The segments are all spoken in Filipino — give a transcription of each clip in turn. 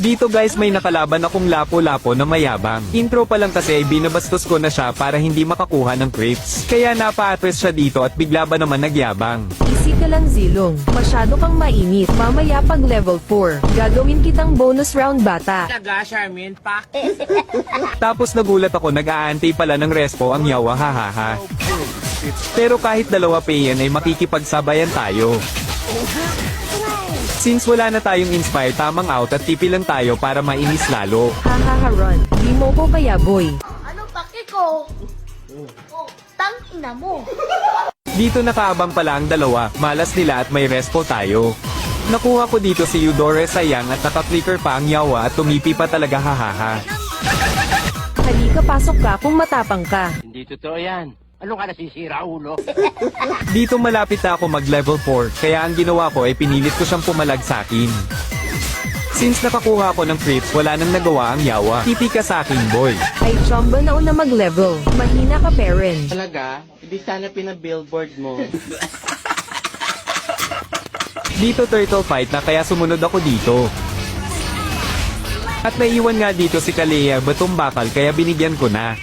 Dito guys may nakalaban akong lapo-lapo na mayabang. Intro pa lang kasi ay binabastos ko na siya para hindi makakuha ng creeps. Kaya napa-atras siya dito at bigla ba naman nagyabang. Easy ka lang Zilong. Masyado kang mainit. Mamaya pag level 4, gagawin kitang bonus round bata. Talaga, Charmin, pak. Tapos nagulat ako nag-aantay pala ng respo ang yawa hahaha. Pero kahit dalawa pa yan ay makikipagsabayan tayo. Since wala na tayong inspire tamang out at tipi lang tayo para mainis lalo. Hahaha run. Di mo ko kaya boy. Anong pake ko? Oh, tangina mo. Dito nakaabang pala ang dalawa, malas nila at may respo tayo. Nakuha ko dito si Eudore sayang at naka-flicker pa ang yawa at tumipi pa talaga hahaha. Halika pasok ka kung matapang ka. Hindi totoo yan. Ano ka nasisira, ulo? Dito malapit na ako mag level 4, kaya ang ginawa ko ay pinilit ko siyang pumalag sa akin. Since nakakuha ako ng creeps, wala nang nagawa ang yawa. Tipi ka sa akin boy. Ay chamba na una mag-level. Mahina ka Peren. Talaga? Hindi sana pinabillboard mo. Dito turtle fight na kaya sumunod ako dito. At naiwan nga dito si Kalea Batong Bakal kaya binigyan ko na.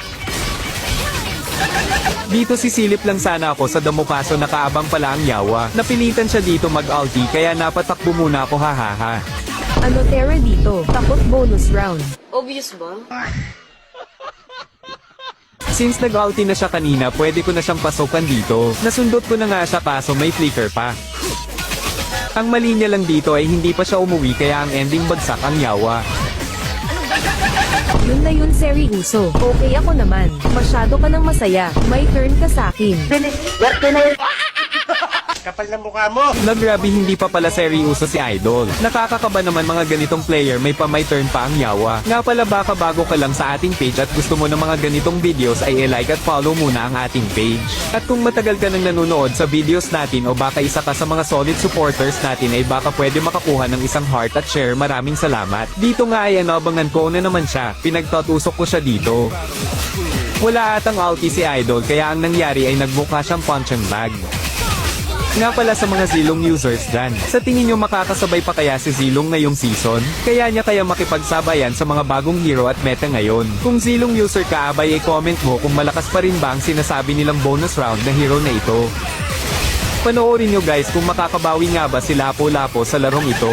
Dito sisilip lang sana ako sa damo kaso nakaabang pala ang yawa. Napilitan siya dito mag-ulti kaya napatakbo muna ako hahaha. Ano Terra dito? Takot bonus round. Obvious ba? Since nag-ulti na siya kanina pwede ko na siyang pasokan dito. Nasundot ko na nga siya kaso may flicker pa. Ang mali niya lang dito ay hindi pa siya umuwi kaya ang ending bagsak ang yawa. Yun na yun Seri Uso. Okay ako naman. Masyado ka nang masaya. May turn ka sa akin. Kapal na mukha mo! Nagrabe hindi pa pala seryoso si Idol. Nakakakaba naman mga ganitong player may turn pa ang yawa. Nga pala baka bago ka lang sa ating page at gusto mo ng mga ganitong videos ay i-like at follow muna ang ating page. At kung matagal ka nang nanonood sa videos natin o baka isa ka sa mga solid supporters natin ay baka pwede makakuha ng isang heart at share. Maraming salamat. Dito nga ay inabangan ko na naman siya. Pinagtatusok ko siya dito. Wala atang ulti si Idol kaya ang nangyari ay nagmukha siyang punching bag. Nga pala sa mga Zilong users dyan, sa tingin nyo makakasabay pa kaya si Zilong ngayong season? Kaya niya kaya makipagsabayan sa mga bagong hero at meta ngayon? Kung Zilong user ka abay i-comment mo kung malakas pa rin ba ang sinasabi nilang bonus round na hero na ito. Panoorin nyo guys kung makakabawi nga ba si Lapo-Lapo sa larong ito.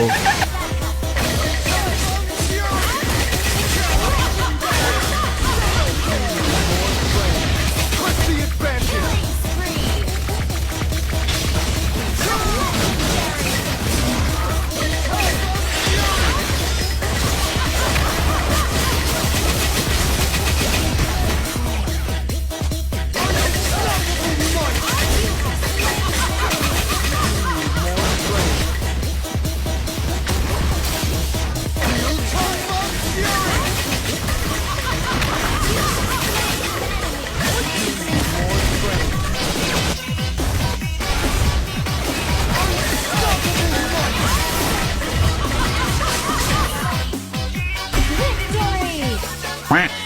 Victory!